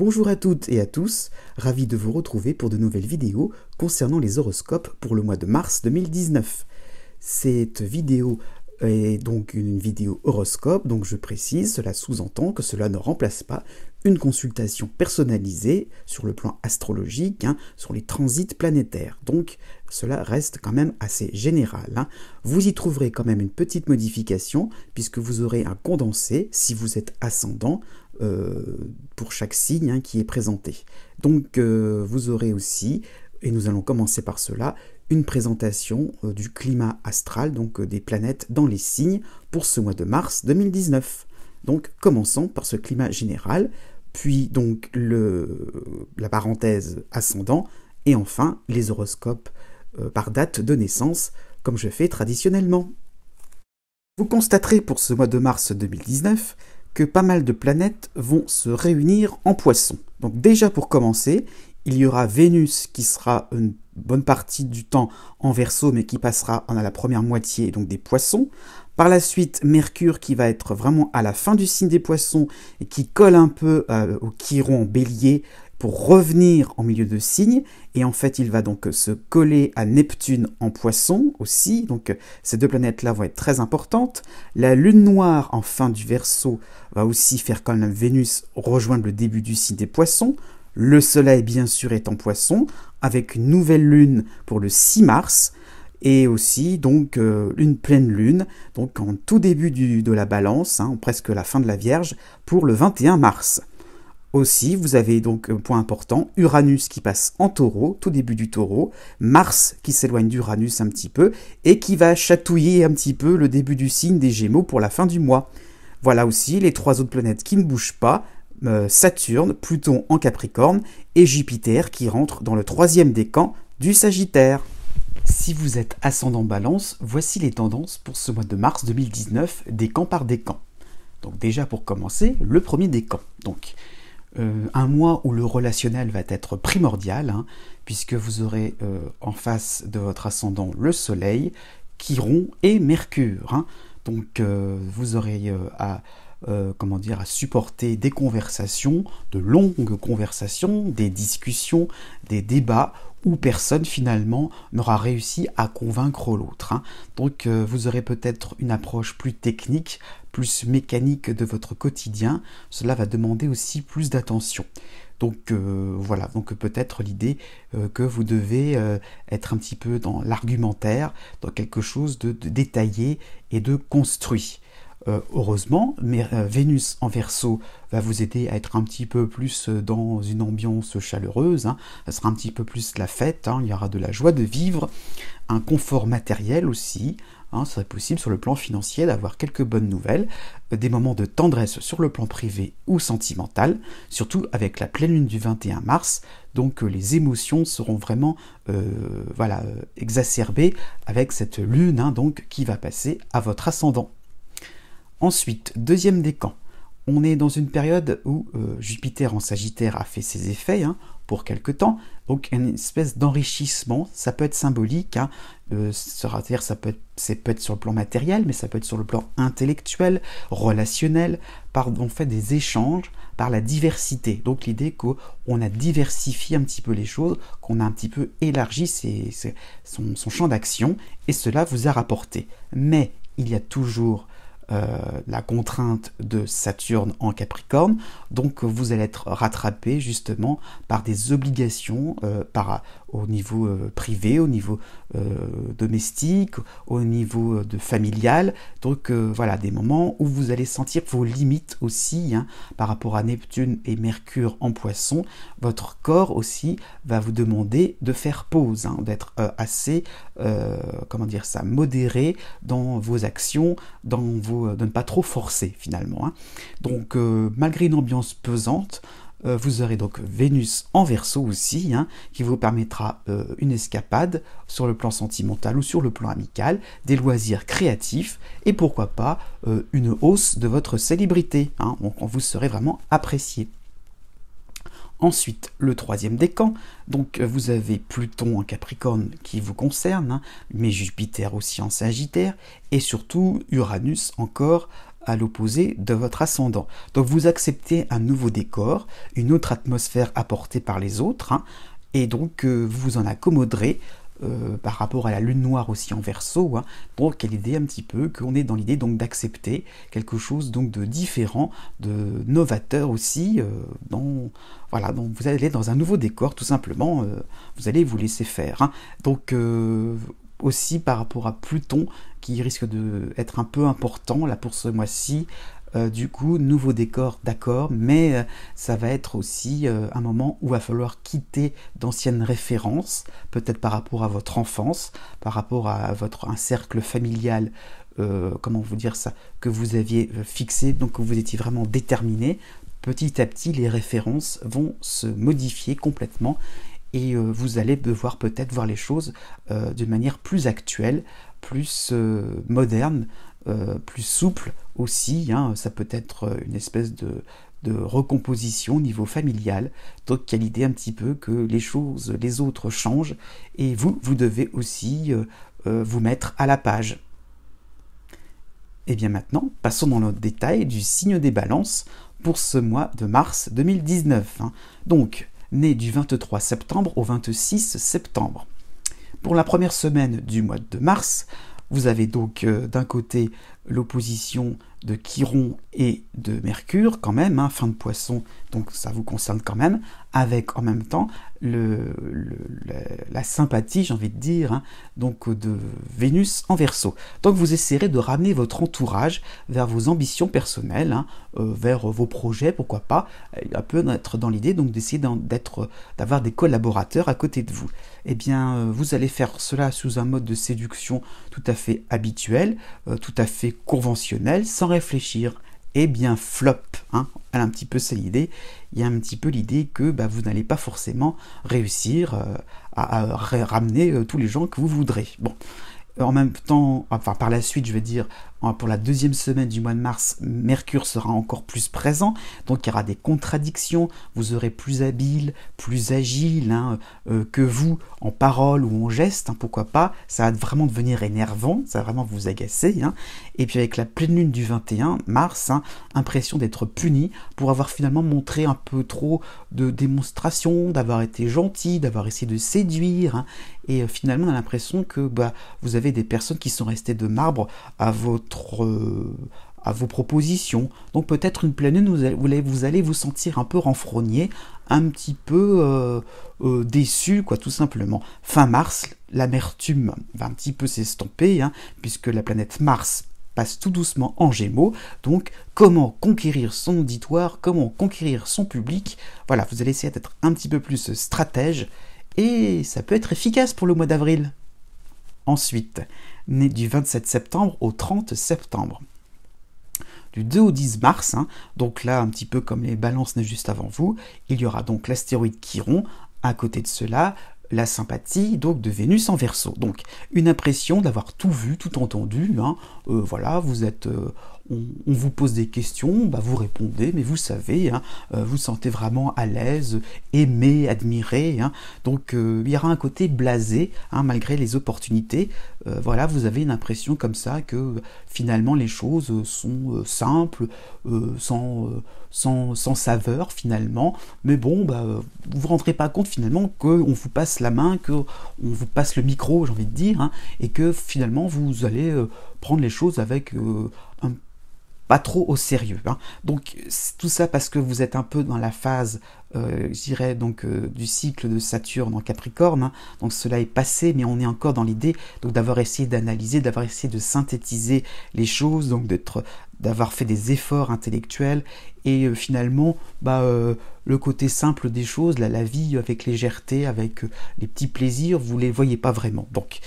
Bonjour à toutes et à tous, ravi de vous retrouver pour de nouvelles vidéos concernant les horoscopes pour le mois de mars 2019. Cette vidéo est donc une vidéo horoscope, donc je précise, cela sous-entend que cela ne remplace pas une consultation personnalisée sur le plan astrologique, sur les transits planétaires. Donc cela reste quand même assez général. Vous y trouverez quand même une petite modification puisque vous aurez un condensé si vous êtes ascendant pour chaque signe qui est présenté. Donc vous aurez aussi, et nous allons commencer par cela, une présentation du climat astral, donc des planètes dans les signes pour ce mois de mars 2019. Donc commençons par ce climat général, puis donc la parenthèse ascendant, et enfin les horoscopes par date de naissance, comme je fais traditionnellement. Vous constaterez pour ce mois de mars 2019 que pas mal de planètes vont se réunir en Poisson. Donc déjà pour commencer, il y aura Vénus qui sera une bonne partie du temps en Verseau, mais qui passera à la première moitié donc des Poissons. Par la suite, Mercure qui va être vraiment à la fin du signe des Poissons et qui colle un peu au Chiron en Bélier pour revenir en milieu de signe. Et en fait, il va donc se coller à Neptune en Poisson aussi. Donc ces deux planètes-là vont être très importantes. La Lune noire en fin du Verseau va aussi faire quand même Vénus rejoindre le début du signe des Poissons. Le Soleil, bien sûr, est en Poisson, avec une nouvelle lune pour le 6 mars, et aussi donc une pleine lune, donc en tout début de la Balance, presque la fin de la Vierge, pour le 21 mars. Aussi, vous avez donc un point important, Uranus qui passe en Taureau, tout début du Taureau, Mars qui s'éloigne d'Uranus un petit peu, et qui va chatouiller un petit peu le début du signe des Gémeaux pour la fin du mois. Voilà aussi les trois autres planètes qui ne bougent pas, Saturne, Pluton en Capricorne et Jupiter qui rentre dans le troisième décan du Sagittaire. Si vous êtes ascendant Balance, voici les tendances pour ce mois de mars 2019, décan par décan. Donc déjà pour commencer, le premier décan. Donc un mois où le relationnel va être primordial, puisque vous aurez en face de votre ascendant le Soleil, Chiron et Mercure. Donc vous aurez à supporter des conversations, de longues conversations, des discussions, des débats où personne finalement n'aura réussi à convaincre l'autre. Donc vous aurez peut-être une approche plus technique, plus mécanique de votre quotidien. Cela va demander aussi plus d'attention. Donc voilà, donc peut-être l'idée que vous devez être un petit peu dans l'argumentaire, dans quelque chose de détaillé et de construit. Heureusement, mais Vénus en Verseau va vous aider à être un petit peu plus dans une ambiance chaleureuse, ça sera un petit peu plus la fête, il y aura de la joie de vivre, un confort matériel aussi, ça serait possible sur le plan financier d'avoir quelques bonnes nouvelles, des moments de tendresse sur le plan privé ou sentimental, surtout avec la pleine lune du 21 mars, donc les émotions seront vraiment exacerbées avec cette lune donc, qui va passer à votre ascendant. Ensuite, deuxième décan, on est dans une période où Jupiter en Sagittaire a fait ses effets pour quelque temps, donc une espèce d'enrichissement, ça peut être symbolique, c'est-à-dire ça peut être sur le plan matériel, mais ça peut être sur le plan intellectuel, relationnel, par en fait des échanges, par la diversité. Donc l'idée qu'on a diversifié un petit peu les choses, qu'on a un petit peu élargi son champ d'action, et cela vous a rapporté. Mais il y a toujours la contrainte de Saturne en Capricorne, donc vous allez être rattrapé justement par des obligations au niveau privé, au niveau domestique, au niveau familial, donc voilà, des moments où vous allez sentir vos limites aussi, par rapport à Neptune et Mercure en Poisson, votre corps aussi va vous demander de faire pause, d'être assez, modéré dans vos actions, de ne pas trop forcer finalement. Donc malgré une ambiance pesante, vous aurez donc Vénus en Verseau aussi, qui vous permettra une escapade sur le plan sentimental ou sur le plan amical, des loisirs créatifs et pourquoi pas une hausse de votre célébrité. Donc vous serez vraiment apprécié. Ensuite, le troisième décan, donc vous avez Pluton en Capricorne qui vous concerne, mais Jupiter aussi en Sagittaire, et surtout Uranus encore à l'opposé de votre ascendant. Donc vous acceptez un nouveau décor, une autre atmosphère apportée par les autres, hein, et donc vous vous en accommoderez par rapport à la lune noire aussi en Verseau, hein. Donc l'idée un petit peu qu'on est dans l'idée donc d'accepter quelque chose donc de différent, de novateur aussi, voilà, donc vous allez dans un nouveau décor tout simplement, vous allez vous laisser faire, hein. Donc aussi par rapport à Pluton qui risque d'être un peu important là pour ce mois-ci. Du coup, nouveau décor, d'accord, mais ça va être aussi un moment où il va falloir quitter d'anciennes références, peut-être par rapport à votre enfance, par rapport à un cercle familial, comment vous dire ça, que vous aviez fixé, donc que vous étiez vraiment déterminé. Petit à petit, les références vont se modifier complètement et vous allez devoir peut-être voir les choses d'une manière plus actuelle, plus moderne, plus souple aussi, hein. Ça peut être une espèce de recomposition au niveau familial, donc il y a l'idée un petit peu que les autres changent, et vous devez aussi vous mettre à la page. Et bien maintenant, passons dans le détail du signe des balances pour ce mois de mars 2019, hein. Donc, né du 23 septembre au 26 septembre. Pour la première semaine du mois de mars, vous avez donc d'un côté l'opposition de Chiron et de Mercure quand même, hein, fin de Poisson, donc ça vous concerne quand même, avec en même temps la sympathie, j'ai envie de dire, hein, donc de Vénus en Verseau. Donc vous essaierez de ramener votre entourage vers vos ambitions personnelles, hein, vers vos projets, pourquoi pas, un peu être dans l'idée donc d'essayer d'avoir des collaborateurs à côté de vous. Eh bien, vous allez faire cela sous un mode de séduction tout à fait habituel, tout à fait conventionnel, sans réfléchir. Eh bien, flop, hein, elle a un petit peu c'est l'idée. Il y a un petit peu l'idée que vous n'allez pas forcément réussir à ramener tous les gens que vous voudrez. Bon, en même temps, enfin par la suite, je vais dire, pour la deuxième semaine du mois de mars, Mercure sera encore plus présent, donc il y aura des contradictions, vous serez plus habile, plus agile, hein, que vous en parole ou en geste, hein, pourquoi pas, ça va vraiment devenir énervant, ça va vraiment vous agacer, hein. Et puis avec la pleine lune du 21 mars, hein, impression d'être puni pour avoir finalement montré un peu trop de démonstration, d'avoir été gentil, d'avoir essayé de séduire, hein, et finalement on a l'impression que vous avez des personnes qui sont restées de marbre à vos propositions. Donc peut-être une pleine lune, vous allez vous sentir un peu renfrogné, un petit peu déçu, quoi, tout simplement. Fin mars, l'amertume va un petit peu s'estomper, hein, puisque la planète Mars passe tout doucement en Gémeaux. Donc comment conquérir son auditoire, comment conquérir son public, voilà, vous allez essayer d'être un petit peu plus stratège, et ça peut être efficace pour le mois d'avril. Ensuite, né du 27 septembre au 30 septembre. Du 2 au 10 mars, hein, donc là, un petit peu comme les balances nés juste avant vous, il y aura donc l'astéroïde Chiron, à côté de cela, la sympathie donc de Vénus en Verseau. Donc une impression d'avoir tout vu, tout entendu, hein. Voilà, vous êtes... on vous pose des questions, vous répondez, mais vous savez, hein, vous sentez vraiment à l'aise, aimé, admiré, hein. Donc il y aura un côté blasé, hein, malgré les opportunités. Voilà, vous avez une impression comme ça que finalement les choses sont simples, sans saveur finalement, mais bon, vous vous rendrez pas compte finalement qu'on vous passe la main, qu'on vous passe le micro, j'ai envie de dire, hein, et que finalement vous allez prendre les choses avec pas trop au sérieux, hein. Donc tout ça parce que vous êtes un peu dans la phase, je dirais donc du cycle de Saturne en Capricorne, hein. Donc cela est passé, mais on est encore dans l'idée donc d'avoir essayé d'analyser, d'avoir essayé de synthétiser les choses, donc d'avoir fait des efforts intellectuels, et finalement le côté simple des choses, la vie avec légèreté, avec les petits plaisirs, vous les voyez pas vraiment. Donc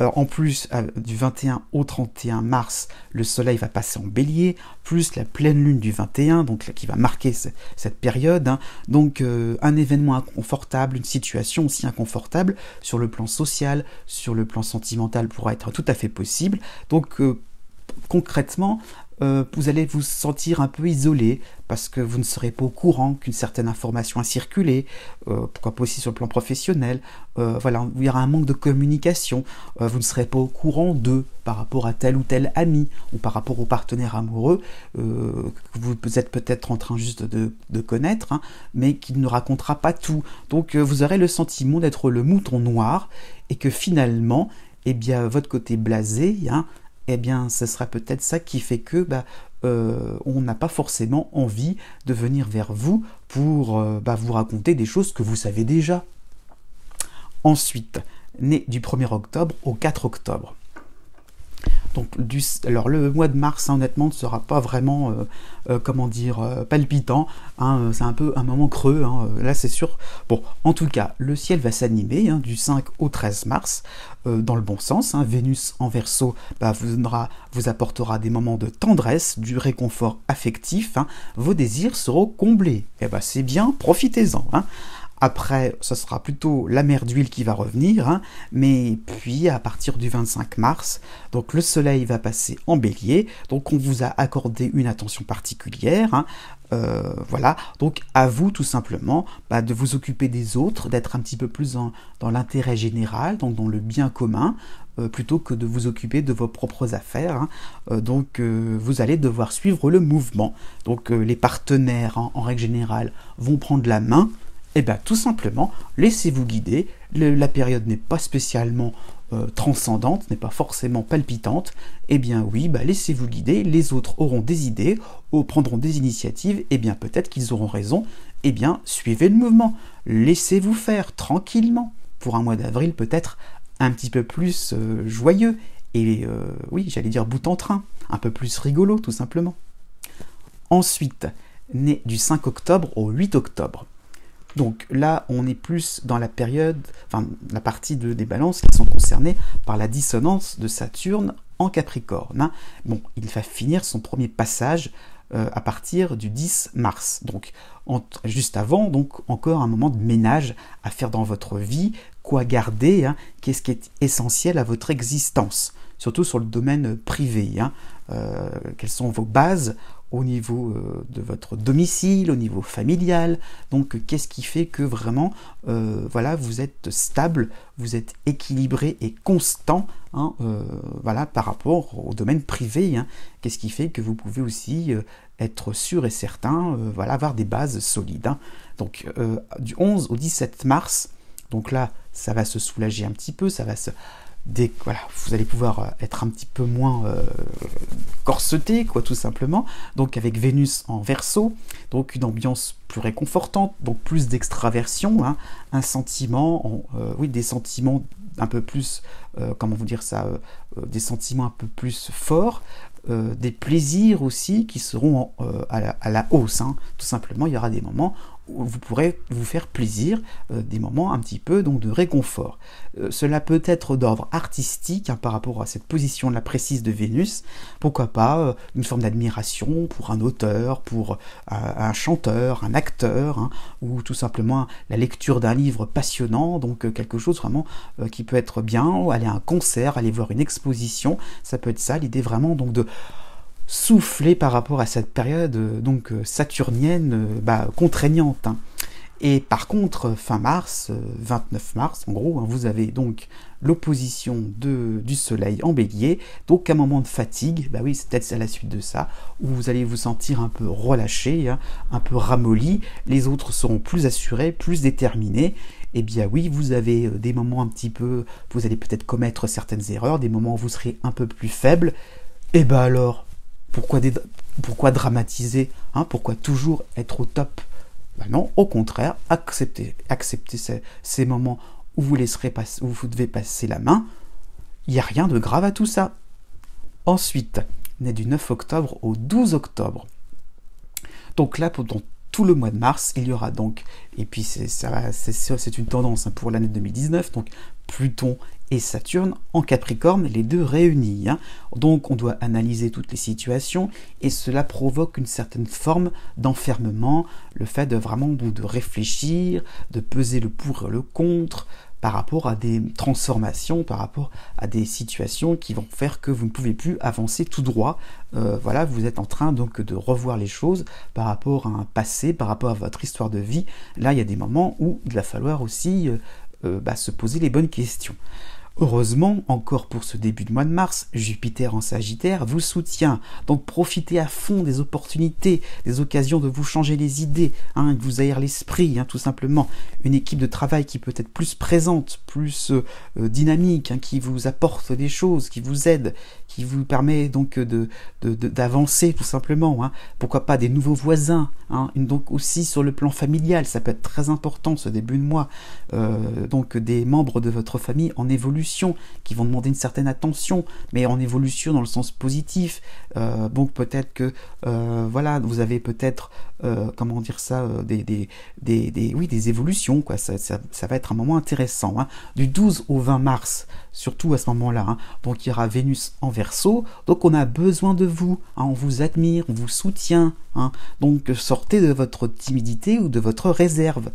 en plus, du 21 au 31 mars, le soleil va passer en bélier, plus la pleine lune du 21, donc qui va marquer cette période, hein. Donc un événement inconfortable, une situation aussi inconfortable, sur le plan social, sur le plan sentimental, pourra être tout à fait possible. Donc concrètement, vous allez vous sentir un peu isolé parce que vous ne serez pas au courant qu'une certaine information a circulé, pourquoi pas aussi sur le plan professionnel. Voilà, il y aura un manque de communication, vous ne serez pas au courant d'eux par rapport à tel ou tel ami ou par rapport au partenaire amoureux que vous êtes peut-être en train juste de connaître, hein, mais qui ne racontera pas tout. Donc vous aurez le sentiment d'être le mouton noir et que finalement, eh bien, votre côté blasé, hein, eh bien, ce sera peut-être ça qui fait que on n'a pas forcément envie de venir vers vous pour vous raconter des choses que vous savez déjà. Ensuite, né du 1er octobre au 4 octobre. Donc, alors le mois de mars, hein, honnêtement, ne sera pas vraiment, palpitant. Hein, c'est un peu un moment creux, hein, là c'est sûr. Bon, en tout cas, le ciel va s'animer, hein, du 5 au 13 mars, dans le bon sens. Hein. Vénus en Verseau vous apportera des moments de tendresse, du réconfort affectif. Hein. Vos désirs seront comblés. Eh ben, c'est bien, profitez-en. Hein. Après, ce sera plutôt la mer d'huile qui va revenir, hein, mais puis à partir du 25 mars, donc le soleil va passer en bélier, donc on vous a accordé une attention particulière, hein, voilà, donc à vous tout simplement de vous occuper des autres, d'être un petit peu plus dans l'intérêt général, donc dans le bien commun, plutôt que de vous occuper de vos propres affaires, hein. Donc vous allez devoir suivre le mouvement, donc les partenaires en règle générale vont prendre la main. Eh bien, tout simplement, laissez-vous guider. La période n'est pas spécialement transcendante, n'est pas forcément palpitante. Eh bien, oui, laissez-vous guider. Les autres auront des idées, prendront des initiatives. Eh bien, peut-être qu'ils auront raison. Eh bien, suivez le mouvement. Laissez-vous faire tranquillement. Pour un mois d'avril, peut-être un petit peu plus joyeux. Et oui, j'allais dire bout en train. Un peu plus rigolo, tout simplement. Ensuite, né du 5 octobre au 8 octobre. Donc là, on est plus dans la période, la partie des balances qui sont concernées par la dissonance de Saturne en Capricorne. Hein. Bon, il va finir son premier passage à partir du 10 mars. Donc, juste avant, donc encore un moment de ménage à faire dans votre vie, quoi garder, hein, qu'est-ce qui est essentiel à votre existence, surtout sur le domaine privé. Hein. Quelles sont vos bases au niveau de votre domicile, au niveau familial. Donc, qu'est-ce qui fait que vraiment, voilà, vous êtes stable, vous êtes équilibré et constant, hein, voilà, par rapport au domaine privé. Hein. Qu'est-ce qui fait que vous pouvez aussi être sûr et certain, voilà, avoir des bases solides. Hein. Donc, du 11 au 17 mars, donc là, ça va se soulager un petit peu, ça va se... Voilà, vous allez pouvoir être un petit peu moins corseté, quoi, tout simplement. Donc avec Vénus en Verseau, donc une ambiance plus réconfortante, donc plus d'extraversion, hein, un sentiment, oui, des sentiments un peu plus, comment vous dire ça, des sentiments un peu plus forts, des plaisirs aussi qui seront à la hausse, hein. Tout simplement, il y aura des moments où vous pourrez vous faire plaisir, des moments un petit peu donc de réconfort. Cela peut être d'ordre artistique, hein, par rapport à cette position là précise de Vénus, pourquoi pas une forme d'admiration pour un auteur, pour un chanteur, un acteur, hein, ou tout simplement la lecture d'un livre passionnant, donc quelque chose vraiment qui peut être bien, aller à un concert, aller voir une exposition, ça peut être ça, l'idée vraiment donc de souffler par rapport à cette période donc saturnienne contraignante. Hein. Et par contre, fin mars, 29 mars, en gros, hein, vous avez donc l'opposition du soleil en bélier, donc un moment de fatigue, oui, c'est peut-être à la suite de ça, où vous allez vous sentir un peu relâché, hein, un peu ramolli, les autres seront plus assurés, plus déterminés, et bien oui, vous avez des moments un petit peu, vous allez peut-être commettre certaines erreurs, des moments où vous serez un peu plus faible, et alors, pourquoi dramatiser, hein, pourquoi toujours être au top? Non, au contraire, acceptez ces moments où vous devez passer la main. Il n'y a rien de grave à tout ça. Ensuite, né du 9 octobre au 12 octobre. Donc là, pendant tout le mois de mars, il y aura donc, et puis c'est une tendance, hein, pour l'année 2019, donc Pluton et Saturne en Capricorne, les deux réunis. Hein. Donc on doit analyser toutes les situations et cela provoque une certaine forme d'enfermement, le fait de vraiment de réfléchir, de peser le pour et le contre, par rapport à des transformations, par rapport à des situations qui vont faire que vous ne pouvez plus avancer tout droit. Voilà, vous êtes en train donc de revoir les choses par rapport à un passé, par rapport à votre histoire de vie. Là, il y a des moments où il va falloir aussi se poser les bonnes questions. Heureusement, encore pour ce début de mois de mars, Jupiter en Sagittaire vous soutient. Donc profitez à fond des opportunités, des occasions de vous changer les idées, de vous aérer l'esprit, tout simplement. Une équipe de travail qui peut être plus présente, plus dynamique, qui vous apporte des choses, qui vous aide, qui vous permet donc d'avancer tout simplement. Pourquoi pas des nouveaux voisins, donc aussi sur le plan familial, ça peut être très important ce début de mois. Donc des membres de votre famille en évolution, qui vont demander une certaine attention, mais en évolution dans le sens positif. Donc peut-être que voilà, vous avez peut-être comment dire ça, des évolutions, quoi. Ça va être un moment intéressant. Du 12 au 20 mars, surtout à ce moment-là. Donc il y aura Vénus en Verseau. Donc on a besoin de vous. On vous admire, on vous soutient. Donc sortez de votre timidité ou de votre réserve.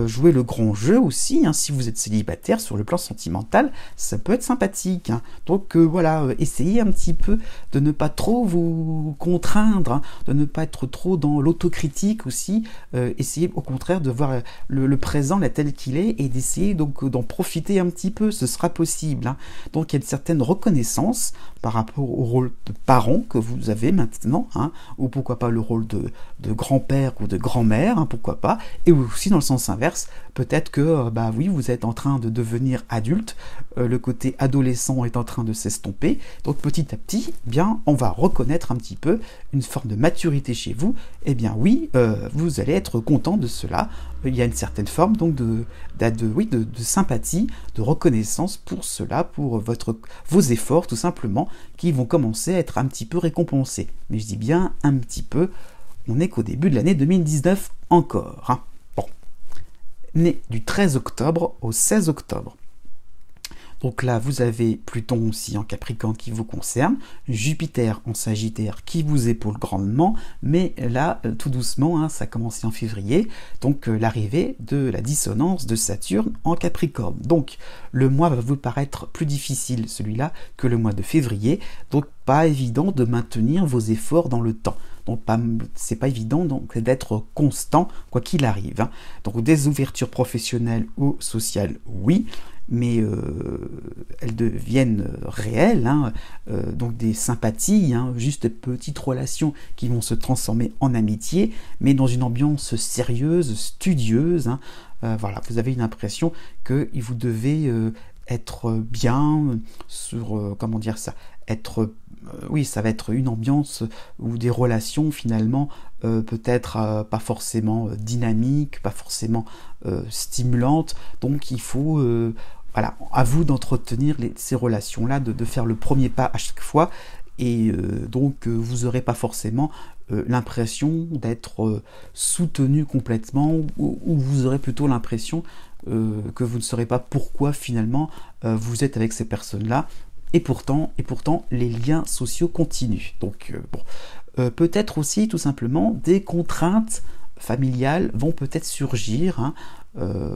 Jouez le grand jeu aussi, si vous êtes célibataire, sur le plan sentimental, ça peut être sympathique. Donc voilà, essayez un petit peu de ne pas trop vous contraindre, de ne pas être trop dans l'autocritique aussi. Essayez au contraire de voir le présent là tel qu'il est et d'essayer donc d'en profiter un petit peu, ce sera possible. Donc il y a une certaine reconnaissance par rapport au rôle de parent que vous avez maintenant, ou pourquoi pas le rôle de grand-père ou de grand-mère, pourquoi pas, et aussi dans le sens inverse, peut-être que oui, vous êtes en train de devenir adulte, le côté adolescent est en train de s'estomper, donc petit à petit, on va reconnaître un petit peu une forme de maturité chez vous, et oui, vous allez être content de cela. Il y a une certaine forme donc de sympathie, de reconnaissance pour cela, pour vos efforts tout simplement, qui vont commencer à être un petit peu récompensés. Mais je dis bien un petit peu, on n'est qu'au début de l'année 2019 encore. Bon. Né du 13 octobre au 16 octobre. Donc là, vous avez Pluton aussi en Capricorne qui vous concerne, Jupiter en Sagittaire qui vous épaule grandement, mais là, tout doucement, ça a commencé en février, donc l'arrivée de la dissonance de Saturne en Capricorne. Donc, le mois va vous paraître plus difficile, celui-là, que le mois de février, donc pas évident de maintenir vos efforts dans le temps. Donc c'est pas évident donc d'être constant quoi qu'il arrive. Donc des ouvertures professionnelles ou sociales, oui, mais elles deviennent réelles, donc des sympathies, juste des petites relations qui vont se transformer en amitié, mais dans une ambiance sérieuse, studieuse. Voilà, vous avez une impression que vous devez être bien sur, comment dire ça, oui, ça va être une ambiance ou des relations finalement peut-être pas forcément dynamiques, pas forcément stimulantes, donc il faut voilà, à vous d'entretenir ces relations-là, de faire le premier pas à chaque fois, et donc vous n'aurez pas forcément l'impression d'être soutenu complètement, ou vous aurez plutôt l'impression que vous ne saurez pas pourquoi finalement vous êtes avec ces personnes-là, et pourtant les liens sociaux continuent. Donc peut-être aussi tout simplement des contraintes familiales vont peut-être surgir,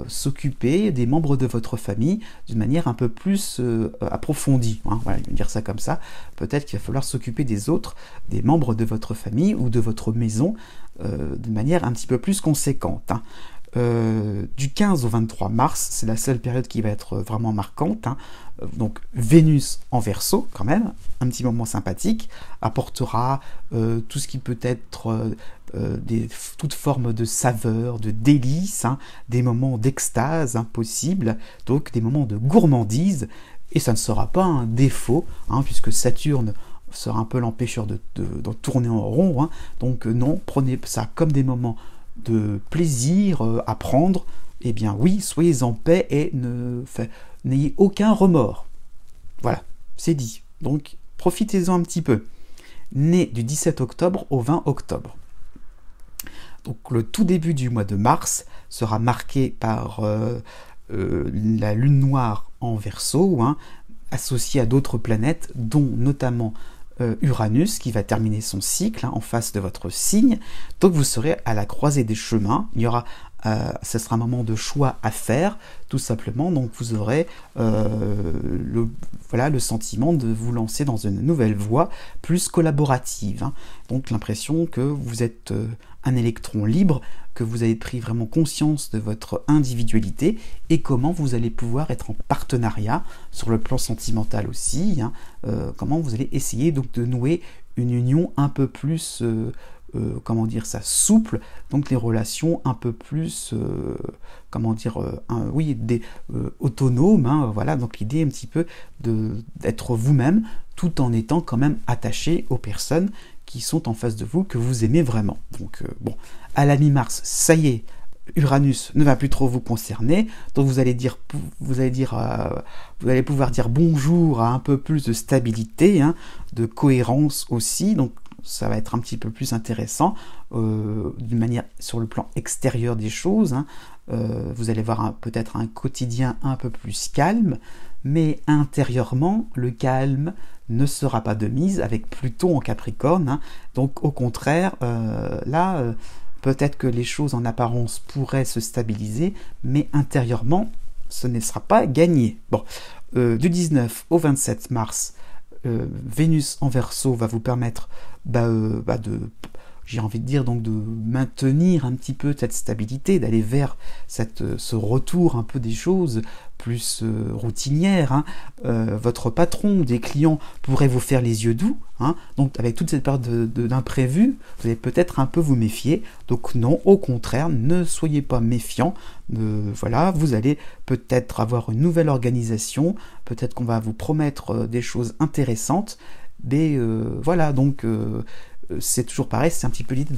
s'occuper des membres de votre famille d'une manière un peu plus approfondie. Voilà, je vais dire ça comme ça. Peut-être qu'il va falloir s'occuper des autres, des membres de votre famille ou de votre maison de manière un petit peu plus conséquente. Du 15 au 23 mars, c'est la seule période qui va être vraiment marquante. Donc Vénus en Verseau, quand même, un petit moment sympathique, apportera tout ce qui peut être toute forme de saveur, de délice, des moments d'extase possibles, donc des moments de gourmandise, et ça ne sera pas un défaut, puisque Saturne sera un peu l'empêcheur de tourner en rond, donc non, prenez ça comme des moments de plaisir à prendre, eh bien oui, soyez en paix et n'ayez aucun remords. Voilà, c'est dit. Donc profitez-en un petit peu. Né du 17 octobre au 20 octobre. Donc le tout début du mois de mars sera marqué par la lune noire en Verseau, associée à d'autres planètes, dont notamment Uranus qui va terminer son cycle en face de votre signe. Donc vous serez à la croisée des chemins. Il y aura ce sera un moment de choix à faire, tout simplement. Donc vous aurez le sentiment de vous lancer dans une nouvelle voie plus collaborative, hein. Donc l'impression que vous êtes un électron libre, que vous avez pris vraiment conscience de votre individualité et comment vous allez pouvoir être en partenariat sur le plan sentimental aussi, hein, comment vous allez essayer donc de nouer une union un peu plus comment dire ça, souple, donc les relations un peu plus comment dire autonomes, hein, voilà, donc l'idée un petit peu d'être vous-même tout en étant quand même attaché aux personnes qui sont en face de vous, que vous aimez vraiment. Donc bon, à la mi-mars, ça y est, Uranus ne va plus trop vous concerner, donc vous allez pouvoir dire bonjour à un peu plus de stabilité, hein, de cohérence aussi, donc ça va être un petit peu plus intéressant d'une manière sur le plan extérieur des choses, hein. Vous allez voir peut-être un quotidien un peu plus calme, mais intérieurement, le calme ne sera pas de mise avec Pluton en Capricorne, hein. Donc au contraire, peut-être que les choses en apparence pourraient se stabiliser, mais intérieurement, ce ne sera pas gagné. Bon, du 19 au 27 mars, Vénus en Verseau va vous permettre j'ai envie de dire, donc de maintenir un petit peu cette stabilité, d'aller vers ce retour un peu des choses plus routinières, hein. Votre patron, des clients pourraient vous faire les yeux doux, hein. Donc avec toute cette période d'imprévu, vous allez peut-être un peu vous méfier. Donc non, au contraire, ne soyez pas méfiants. Voilà, vous allez peut-être avoir une nouvelle organisation, peut-être qu'on va vous promettre des choses intéressantes. Voilà, donc c'est toujours pareil, c'est un petit peu l'idée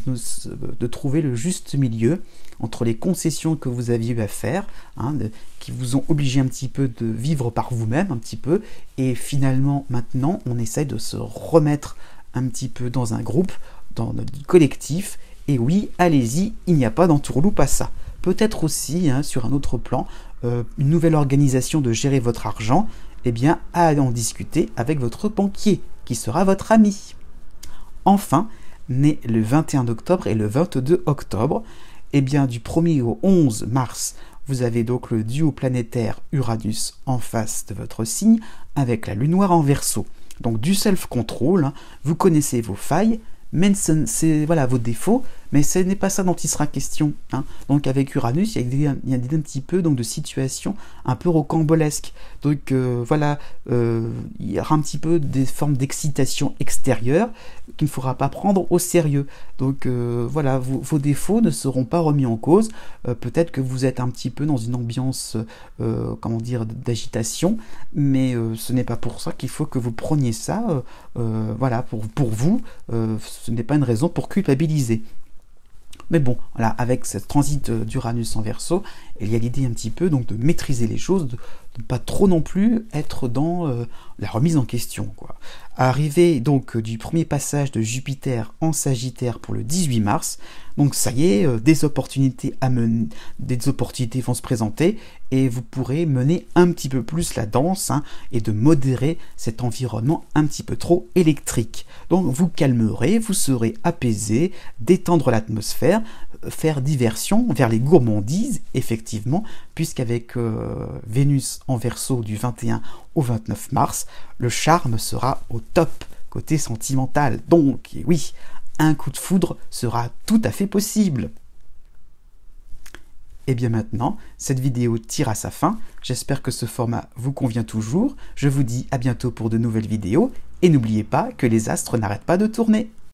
de trouver le juste milieu entre les concessions que vous aviez eu à faire, hein, qui vous ont obligé un petit peu de vivre par vous-même, un petit peu, et finalement, maintenant, on essaye de se remettre un petit peu dans un groupe, dans notre collectif, et oui, allez-y, il n'y a pas d'entourloupe à ça. Peut-être aussi, hein, sur un autre plan, une nouvelle organisation de gérer votre argent, eh bien, à en discuter avec votre banquier, qui sera votre ami. Enfin, né le 21 octobre et le 22 octobre, eh bien, du 1er au 11 mars, vous avez donc le duo planétaire Uranus en face de votre signe, avec la lune noire en Verseau. Donc du self-control, hein, vous connaissez vos failles, mais c'est voilà vos défauts, mais ce n'est pas ça dont il sera question, hein. Donc avec Uranus, il y a un petit peu donc de situations un peu rocambolesques. Donc voilà, il y aura un petit peu des formes d'excitation extérieure qu'il ne faudra pas prendre au sérieux. Donc voilà, vos défauts ne seront pas remis en cause. Peut-être que vous êtes un petit peu dans une ambiance, comment dire, d'agitation, mais ce n'est pas pour ça qu'il faut que vous preniez ça. Voilà, pour vous, ce n'est pas une raison pour culpabiliser. Mais bon, voilà, avec cette transit d'Uranus en Verseau, il y a l'idée un petit peu donc de maîtriser les choses, de ne pas trop non plus être dans la remise en question, quoi. Arrivé donc du premier passage de Jupiter en Sagittaire pour le 18 mars, donc ça y est, des opportunités vont se présenter et vous pourrez mener un petit peu plus la danse, hein, et de modérer cet environnement un petit peu trop électrique. Donc vous calmerez, vous serez apaisé, détendre l'atmosphère, faire diversion vers les gourmandises, effectivement, puisqu'avec Vénus en Verseau du 21 au 29 mars, le charme sera au top côté sentimental. Donc oui, un coup de foudre sera tout à fait possible. Et bien maintenant, cette vidéo tire à sa fin. J'espère que ce format vous convient toujours. Je vous dis à bientôt pour de nouvelles vidéos. Et n'oubliez pas que les astres n'arrêtent pas de tourner.